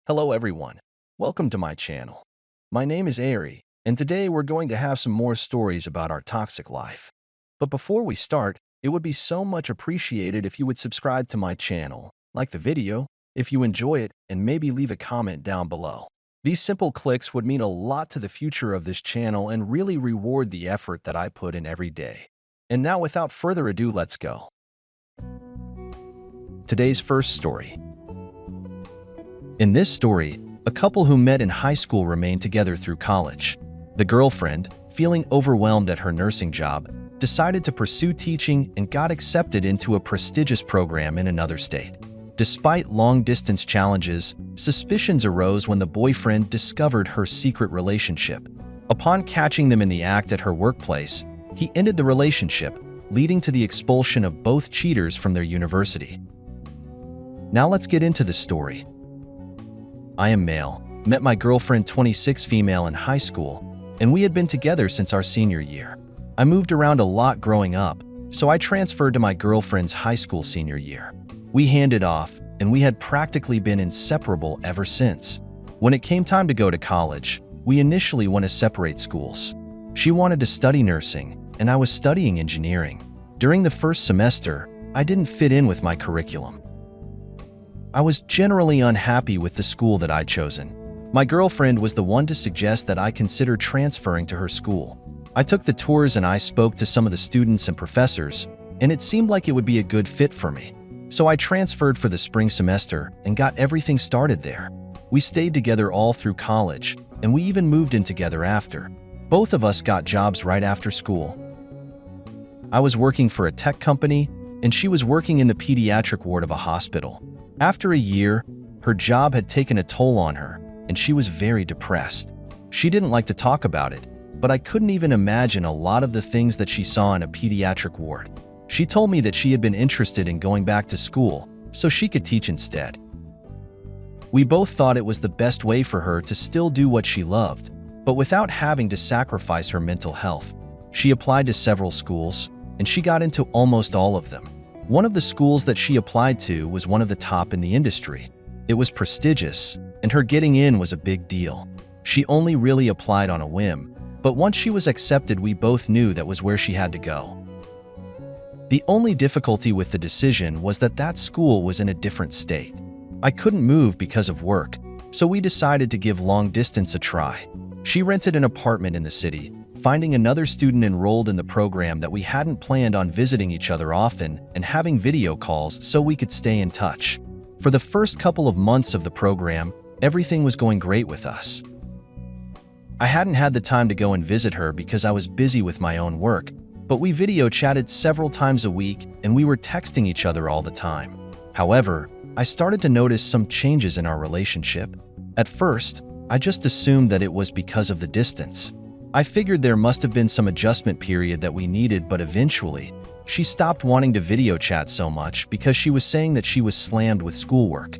Hello everyone, welcome to my channel. My name is Ari, and today we're going to have some more stories about our toxic life. But before we start, it would be so much appreciated if you would subscribe to my channel, like the video, if you enjoy it, and maybe leave a comment down below. These simple clicks would mean a lot to the future of this channel and really reward the effort that I put in every day. And now without further ado, let's go. Today's first story. In this story, a couple who met in high school remained together through college. The girlfriend, feeling overwhelmed at her nursing job, decided to pursue teaching and got accepted into a prestigious program in another state. Despite long-distance challenges, suspicions arose when the boyfriend discovered her secret relationship. Upon catching them in the act at her workplace, he ended the relationship, leading to the expulsion of both cheaters from their university. Now let's get into the story. I am male, met my girlfriend 26 female in high school, and we had been together since our senior year. I moved around a lot growing up, so I transferred to my girlfriend's high school senior year. We handed off, and we had practically been inseparable ever since. When it came time to go to college, we initially went to separate schools. She wanted to study nursing, and I was studying engineering. During the first semester, I didn't fit in with my curriculum. I was generally unhappy with the school that I'd chosen. My girlfriend was the one to suggest that I consider transferring to her school. I took the tours and I spoke to some of the students and professors, and it seemed like it would be a good fit for me. So I transferred for the spring semester and got everything started there. We stayed together all through college, and we even moved in together after. Both of us got jobs right after school. I was working for a tech company, and she was working in the pediatric ward of a hospital. After a year, her job had taken a toll on her, and she was very depressed. She didn't like to talk about it, but I couldn't even imagine a lot of the things that she saw in a pediatric ward. She told me that she had been interested in going back to school so she could teach instead. We both thought it was the best way for her to still do what she loved, but without having to sacrifice her mental health. She applied to several schools, and she got into almost all of them. One of the schools that she applied to was one of the top in the industry. It was prestigious, and her getting in was a big deal. She only really applied on a whim, but once she was accepted, we both knew that was where she had to go. The only difficulty with the decision was that that school was in a different state. I couldn't move because of work, so we decided to give long distance a try. She rented an apartment in the city, finding another student enrolled in the program that we hadn't planned on visiting each other often and having video calls so we could stay in touch. For the first couple of months of the program, everything was going great with us. I hadn't had the time to go and visit her because I was busy with my own work, but we video chatted several times a week and we were texting each other all the time. However, I started to notice some changes in our relationship. At first, I just assumed that it was because of the distance. I figured there must have been some adjustment period that we needed, but eventually, she stopped wanting to video chat so much because she was saying that she was slammed with schoolwork.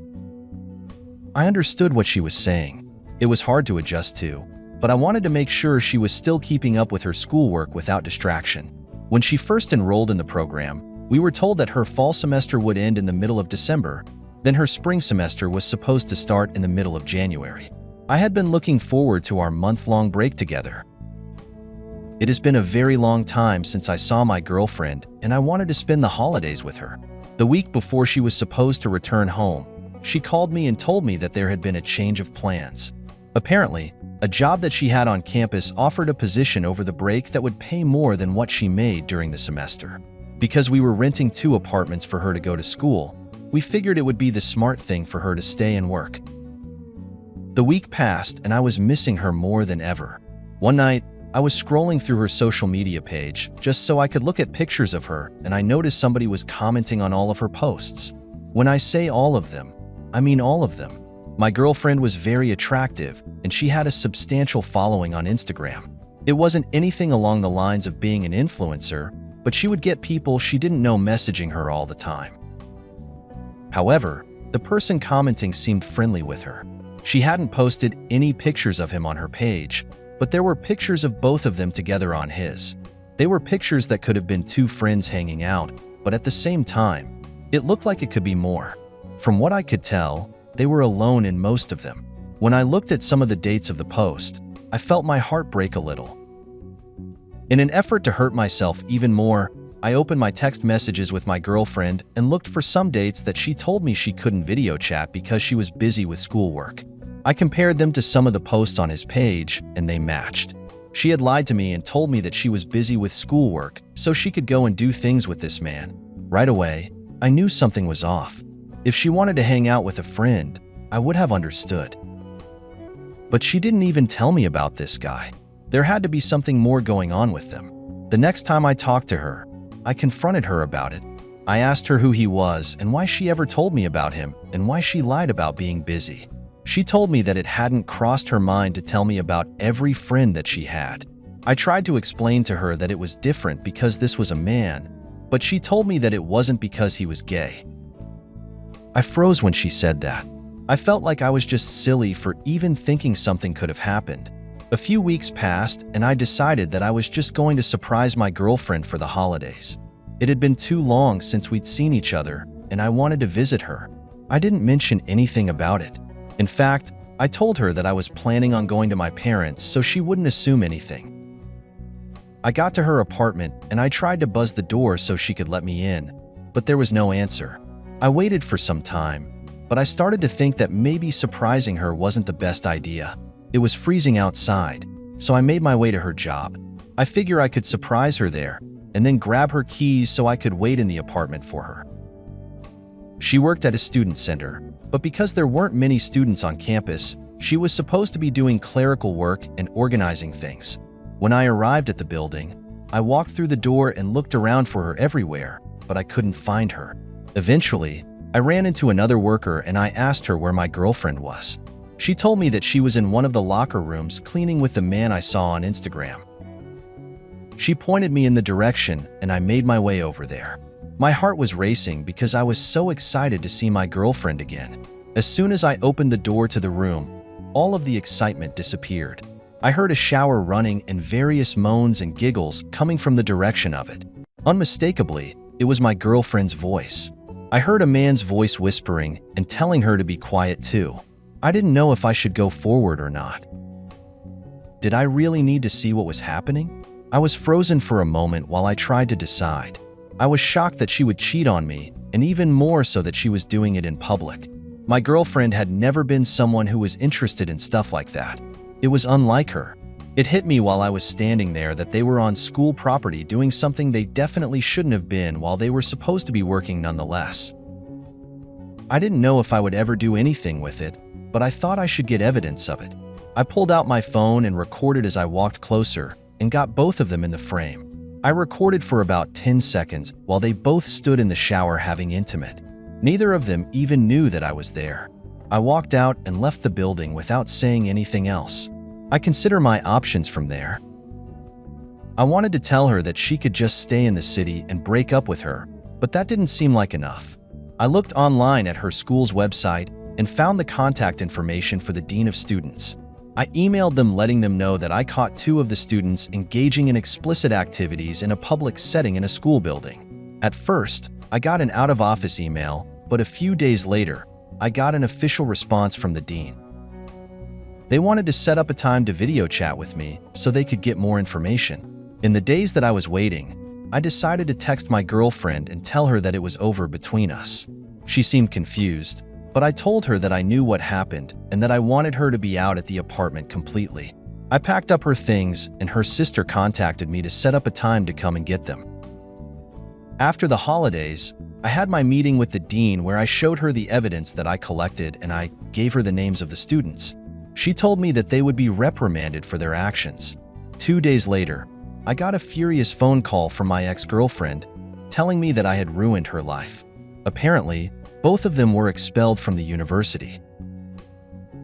I understood what she was saying. It was hard to adjust to, but I wanted to make sure she was still keeping up with her schoolwork without distraction. When she first enrolled in the program, we were told that her fall semester would end in the middle of December, then her spring semester was supposed to start in the middle of January. I had been looking forward to our month-long break together. It has been a very long time since I saw my girlfriend, and I wanted to spend the holidays with her. The week before she was supposed to return home, she called me and told me that there had been a change of plans. Apparently, a job that she had on campus offered a position over the break that would pay more than what she made during the semester. Because we were renting 2 apartments for her to go to school, we figured it would be the smart thing for her to stay and work. The week passed, and I was missing her more than ever. One night, I was scrolling through her social media page just so I could look at pictures of her, and I noticed somebody was commenting on all of her posts. When I say all of them, I mean all of them. My girlfriend was very attractive, and she had a substantial following on Instagram. It wasn't anything along the lines of being an influencer, but she would get people she didn't know messaging her all the time. However, the person commenting seemed friendly with her. She hadn't posted any pictures of him on her page, but there were pictures of both of them together on his. They were pictures that could have been 2 friends hanging out, but at the same time, it looked like it could be more. From what I could tell, they were alone in most of them. When I looked at some of the dates of the post, I felt my heart break a little. In an effort to hurt myself even more, I opened my text messages with my girlfriend and looked for some dates that she told me she couldn't video chat because she was busy with schoolwork. I compared them to some of the posts on his page, and they matched. She had lied to me and told me that she was busy with schoolwork so she could go and do things with this man. Right away, I knew something was off. If she wanted to hang out with a friend, I would have understood. But she didn't even tell me about this guy. There had to be something more going on with them. The next time I talked to her, I confronted her about it. I asked her who he was and why she ever told me about him and why she lied about being busy. She told me that it hadn't crossed her mind to tell me about every friend that she had. I tried to explain to her that it was different because this was a man, but she told me that it wasn't because he was gay. I froze when she said that. I felt like I was just silly for even thinking something could have happened. A few weeks passed, and I decided that I was just going to surprise my girlfriend for the holidays. It had been too long since we'd seen each other, and I wanted to visit her. I didn't mention anything about it. In fact, I told her that I was planning on going to my parents so she wouldn't assume anything. I got to her apartment, and I tried to buzz the door so she could let me in, but there was no answer. I waited for some time, but I started to think that maybe surprising her wasn't the best idea. It was freezing outside, so I made my way to her job. I figure I could surprise her there, and then grab her keys so I could wait in the apartment for her. She worked at a student center, but because there weren't many students on campus, she was supposed to be doing clerical work and organizing things. When I arrived at the building, I walked through the door and looked around for her everywhere, but I couldn't find her. Eventually, I ran into another worker and I asked her where my girlfriend was. She told me that she was in one of the locker rooms cleaning with the man I saw on Instagram. She pointed me in the direction and I made my way over there. My heart was racing because I was so excited to see my girlfriend again. As soon as I opened the door to the room, all of the excitement disappeared. I heard a shower running and various moans and giggles coming from the direction of it. Unmistakably, it was my girlfriend's voice. I heard a man's voice whispering and telling her to be quiet too. I didn't know if I should go forward or not. Did I really need to see what was happening? I was frozen for a moment while I tried to decide. I was shocked that she would cheat on me, and even more so that she was doing it in public. My girlfriend had never been someone who was interested in stuff like that. It was unlike her. It hit me while I was standing there that they were on school property doing something they definitely shouldn't have been while they were supposed to be working nonetheless. I didn't know if I would ever do anything with it, but I thought I should get evidence of it. I pulled out my phone and recorded as I walked closer and got both of them in the frame. I recorded for about 10 seconds while they both stood in the shower having intimate. Neither of them even knew that I was there. I walked out and left the building without saying anything else. I consider my options from there. I wanted to tell her that she could just stay in the city and break up with her, but that didn't seem like enough. I looked online at her school's website and found the contact information for the dean of students. I emailed them letting them know that I caught 2 of the students engaging in explicit activities in a public setting in a school building. At first, I got an out-of-office email, but a few days later, I got an official response from the dean. They wanted to set up a time to video chat with me so they could get more information. In the days that I was waiting, I decided to text my girlfriend and tell her that it was over between us. She seemed confused, but I told her that I knew what happened and that I wanted her to be out at the apartment completely. I packed up her things and her sister contacted me to set up a time to come and get them. After the holidays, I had my meeting with the dean where I showed her the evidence that I collected and I gave her the names of the students. She told me that they would be reprimanded for their actions. 2 days later, I got a furious phone call from my ex-girlfriend telling me that I had ruined her life. Apparently, both of them were expelled from the university.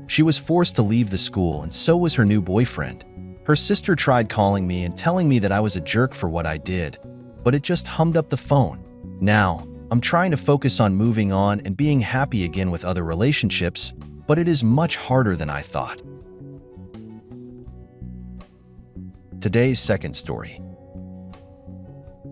She was forced to leave the school and so was her new boyfriend. Her sister tried calling me and telling me that I was a jerk for what I did, but it just hummed up the phone. Now, I'm trying to focus on moving on and being happy again with other relationships, but it is much harder than I thought. Today's second story.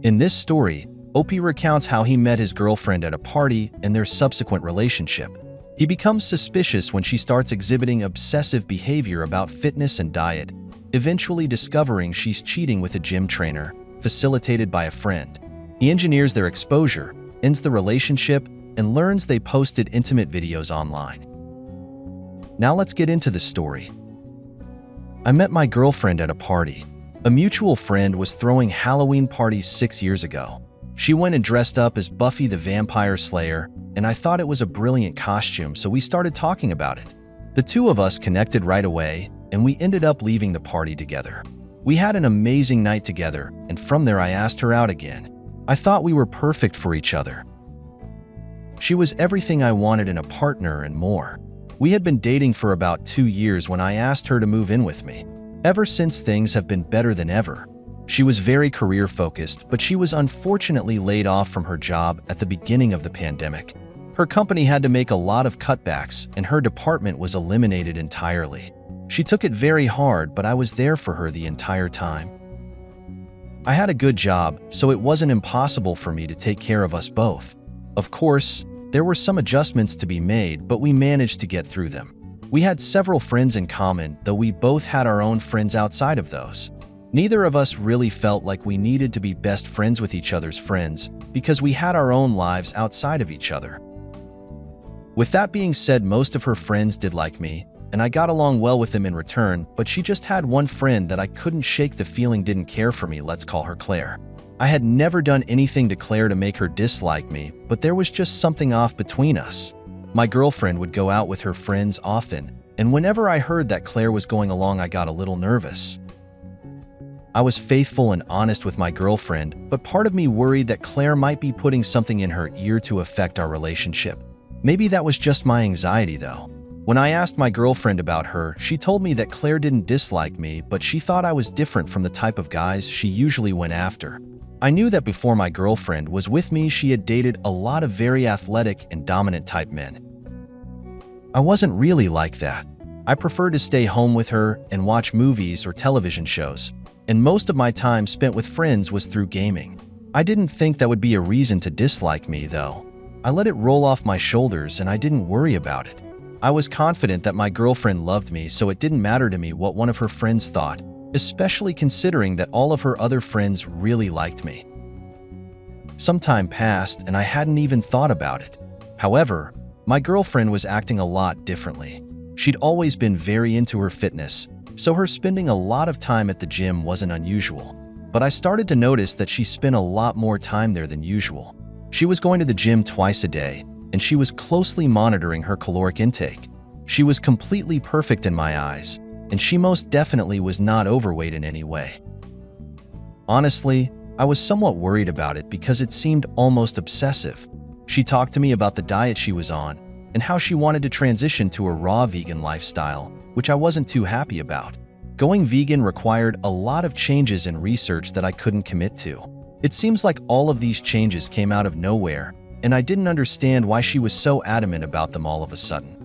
In this story, Opie recounts how he met his girlfriend at a party and their subsequent relationship. He becomes suspicious when she starts exhibiting obsessive behavior about fitness and diet, eventually discovering she's cheating with a gym trainer, facilitated by a friend. He engineers their exposure, ends the relationship, and learns they posted intimate videos online. Now let's get into the story. I met my girlfriend at a party. A mutual friend was throwing Halloween parties 6 years ago. She went and dressed up as Buffy the Vampire Slayer, and I thought it was a brilliant costume, so we started talking about it. The two of us connected right away, and we ended up leaving the party together. We had an amazing night together, and from there I asked her out again. I thought we were perfect for each other. She was everything I wanted in a partner and more. We had been dating for about 2 years when I asked her to move in with me. Ever since, things have been better than ever. She was very career-focused, but she was unfortunately laid off from her job at the beginning of the pandemic. Her company had to make a lot of cutbacks, and her department was eliminated entirely. She took it very hard, but I was there for her the entire time. I had a good job, so it wasn't impossible for me to take care of us both. Of course, there were some adjustments to be made, but we managed to get through them. We had several friends in common, though we both had our own friends outside of those. Neither of us really felt like we needed to be best friends with each other's friends, because we had our own lives outside of each other. With that being said, most of her friends did like me, and I got along well with them in return, but she just had one friend that I couldn't shake the feeling didn't care for me. Let's call her Claire. I had never done anything to Claire to make her dislike me, but there was just something off between us. My girlfriend would go out with her friends often, and whenever I heard that Claire was going along, I got a little nervous. I was faithful and honest with my girlfriend, but part of me worried that Claire might be putting something in her ear to affect our relationship. Maybe that was just my anxiety, though. When I asked my girlfriend about her, she told me that Claire didn't dislike me, but she thought I was different from the type of guys she usually went after. I knew that before my girlfriend was with me, she had dated a lot of very athletic and dominant type men. I wasn't really like that. I preferred to stay home with her and watch movies or television shows, and most of my time spent with friends was through gaming. I didn't think that would be a reason to dislike me, though. I let it roll off my shoulders and I didn't worry about it. I was confident that my girlfriend loved me, so it didn't matter to me what one of her friends thought, especially considering that all of her other friends really liked me. Some time passed and I hadn't even thought about it. However, my girlfriend was acting a lot differently. She'd always been very into her fitness, so her spending a lot of time at the gym wasn't unusual. But I started to notice that she spent a lot more time there than usual. She was going to the gym twice a day, and she was closely monitoring her caloric intake. She was completely perfect in my eyes, and she most definitely was not overweight in any way. Honestly, I was somewhat worried about it because it seemed almost obsessive. She talked to me about the diet she was on and how she wanted to transition to a raw vegan lifestyle, which I wasn't too happy about. Going vegan required a lot of changes and research that I couldn't commit to. It seems like all of these changes came out of nowhere, and I didn't understand why she was so adamant about them all of a sudden.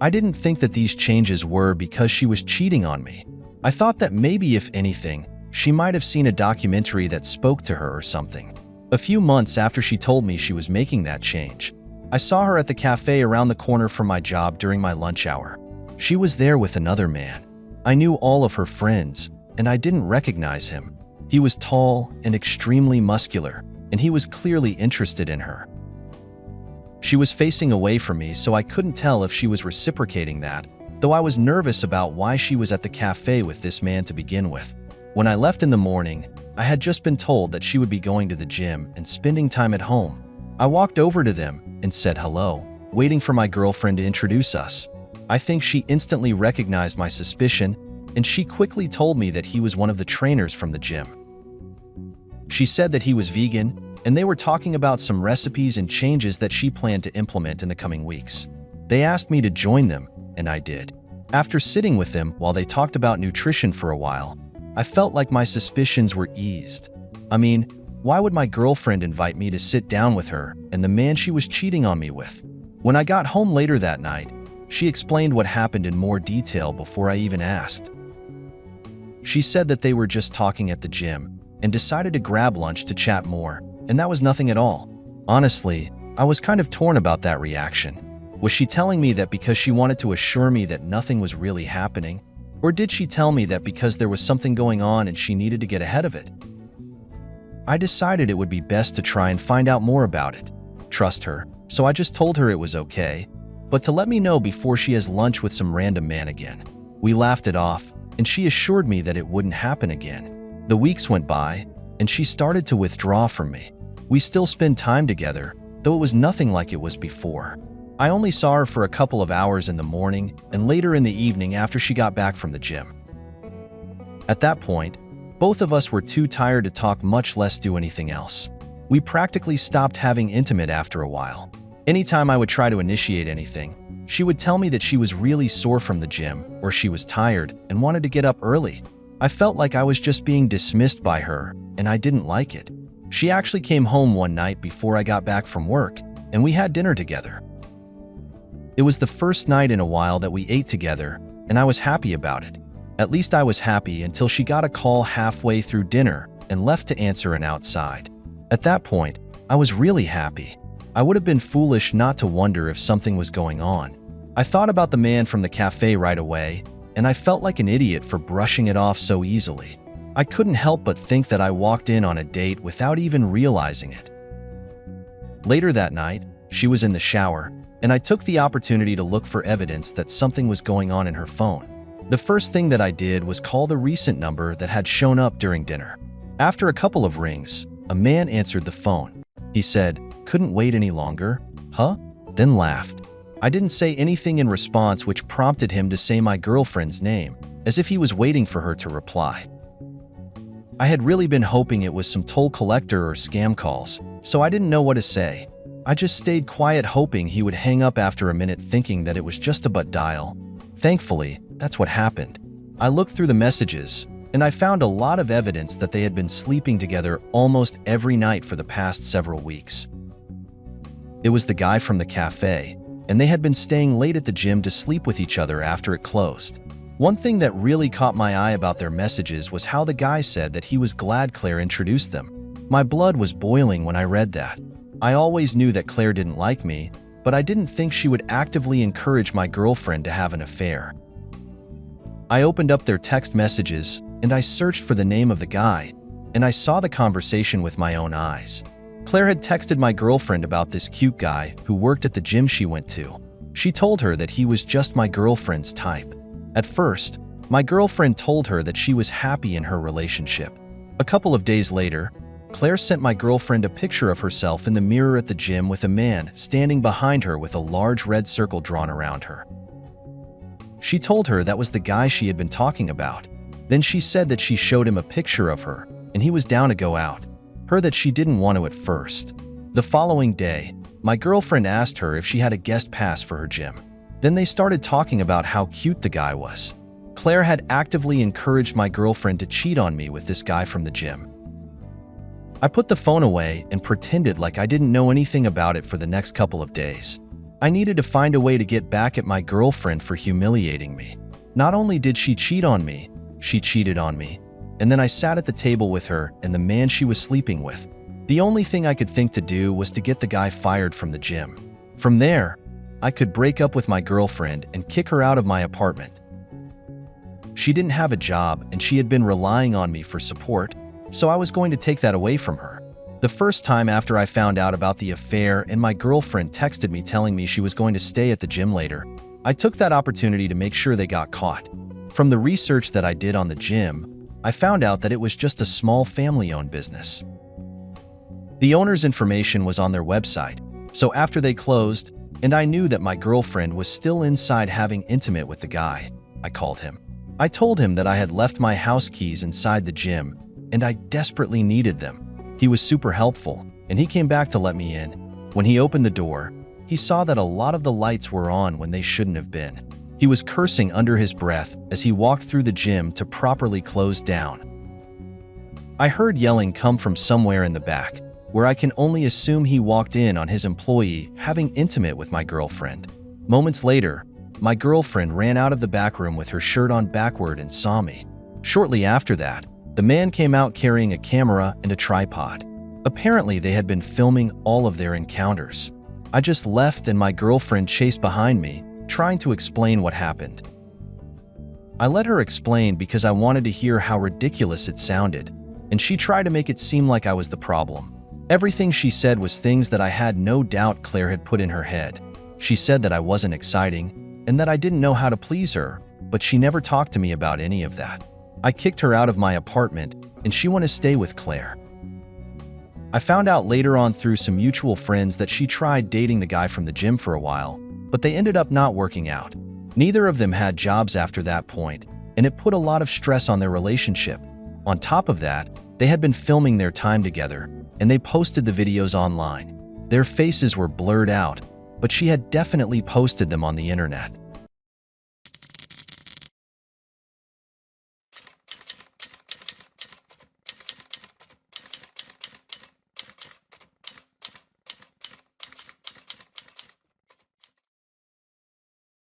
I didn't think that these changes were because she was cheating on me. I thought that maybe, if anything, she might have seen a documentary that spoke to her or something. A few months after she told me she was making that change, I saw her at the cafe around the corner from my job during my lunch hour. She was there with another man. I knew all of her friends, and I didn't recognize him. He was tall and extremely muscular, and he was clearly interested in her. She was facing away from me, so I couldn't tell if she was reciprocating that, though I was nervous about why she was at the cafe with this man to begin with. When I left in the morning, I had just been told that she would be going to the gym and spending time at home. I walked over to them and said hello, waiting for my girlfriend to introduce us. I think she instantly recognized my suspicion, and she quickly told me that he was one of the trainers from the gym. She said that he was vegan, and they were talking about some recipes and changes that she planned to implement in the coming weeks. They asked me to join them, and I did. After sitting with them while they talked about nutrition for a while, I felt like my suspicions were eased. I mean, why would my girlfriend invite me to sit down with her and the man she was cheating on me with? When I got home later that night, she explained what happened in more detail before I even asked. She said that they were just talking at the gym and decided to grab lunch to chat more, and that was nothing at all. Honestly, I was kind of torn about that reaction. Was she telling me that because she wanted to assure me that nothing was really happening? Or did she tell me that because there was something going on and she needed to get ahead of it? I decided it would be best to try and find out more about it. Trust her, so I just told her it was okay, but to let me know before she has lunch with some random man again. We laughed it off, and she assured me that it wouldn't happen again. The weeks went by, and she started to withdraw from me. We still spend time together, though it was nothing like it was before. I only saw her for a couple of hours in the morning and later in the evening after she got back from the gym. At that point, both of us were too tired to talk, much less do anything else. We practically stopped having intimate after a while. Anytime I would try to initiate anything, she would tell me that she was really sore from the gym or she was tired and wanted to get up early. I felt like I was just being dismissed by her, and I didn't like it. She actually came home one night before I got back from work, and we had dinner together. It was the first night in a while that we ate together, and I was happy about it. At least I was happy until she got a call halfway through dinner and left to answer an outside. At that point, I was really happy. I would have been foolish not to wonder if something was going on. I thought about the man from the cafe right away, and I felt like an idiot for brushing it off so easily. I couldn't help but think that I walked in on a date without even realizing it. Later that night, she was in the shower, and I took the opportunity to look for evidence that something was going on in her phone. The first thing that I did was call the recent number that had shown up during dinner. After a couple of rings, a man answered the phone. He said, "Couldn't wait any longer, huh?" Then laughed. I didn't say anything in response, which prompted him to say my girlfriend's name, as if he was waiting for her to reply. I had really been hoping it was some toll collector or scam calls, so I didn't know what to say. I just stayed quiet, hoping he would hang up after a minute, thinking that it was just a butt dial. Thankfully, that's what happened. I looked through the messages, and I found a lot of evidence that they had been sleeping together almost every night for the past several weeks. It was the guy from the cafe, and they had been staying late at the gym to sleep with each other after it closed. One thing that really caught my eye about their messages was how the guy said that he was glad Claire introduced them. My blood was boiling when I read that. I always knew that Claire didn't like me, but I didn't think she would actively encourage my girlfriend to have an affair. I opened up their text messages, and I searched for the name of the guy, and I saw the conversation with my own eyes. Claire had texted my girlfriend about this cute guy who worked at the gym she went to. She told her that he was just my girlfriend's type. At first, my girlfriend told her that she was happy in her relationship. A couple of days later, Claire sent my girlfriend a picture of herself in the mirror at the gym with a man standing behind her with a large red circle drawn around her. She told her that was the guy she had been talking about. Then she said that she showed him a picture of her, and he was down to go out. Her that she didn't want to at first. The following day, my girlfriend asked her if she had a guest pass for her gym. Then they started talking about how cute the guy was. Claire had actively encouraged my girlfriend to cheat on me with this guy from the gym. I put the phone away and pretended like I didn't know anything about it for the next couple of days. I needed to find a way to get back at my girlfriend for humiliating me. Not only did she cheat on me, she cheated on me. And then I sat at the table with her and the man she was sleeping with. The only thing I could think to do was to get the guy fired from the gym. From there, I could break up with my girlfriend and kick her out of my apartment. She didn't have a job and she had been relying on me for support, so I was going to take that away from her. The first time after I found out about the affair and my girlfriend texted me telling me she was going to stay at the gym later, I took that opportunity to make sure they got caught. From the research that I did on the gym, I found out that it was just a small family-owned business. The owner's information was on their website, so after they closed, and I knew that my girlfriend was still inside having intimate with the guy, I called him. I told him that I had left my house keys inside the gym, and I desperately needed them. He was super helpful, and he came back to let me in. When he opened the door, he saw that a lot of the lights were on when they shouldn't have been. He was cursing under his breath as he walked through the gym to properly close down. I heard yelling come from somewhere in the back, where I can only assume he walked in on his employee having intimate with my girlfriend. Moments later, my girlfriend ran out of the back room with her shirt on backward and saw me. Shortly after that, the man came out carrying a camera and a tripod. Apparently, they had been filming all of their encounters. I just left and my girlfriend chased behind me, trying to explain what happened. I let her explain because I wanted to hear how ridiculous it sounded, and she tried to make it seem like I was the problem. Everything she said was things that I had no doubt Claire had put in her head. She said that I wasn't exciting and that I didn't know how to please her, but she never talked to me about any of that. I kicked her out of my apartment and she wanted to stay with Claire. I found out later on through some mutual friends that she tried dating the guy from the gym for a while, but they ended up not working out. Neither of them had jobs after that point, and it put a lot of stress on their relationship. On top of that, they had been filming their time together, and they posted the videos online. Their faces were blurred out, but she had definitely posted them on the internet.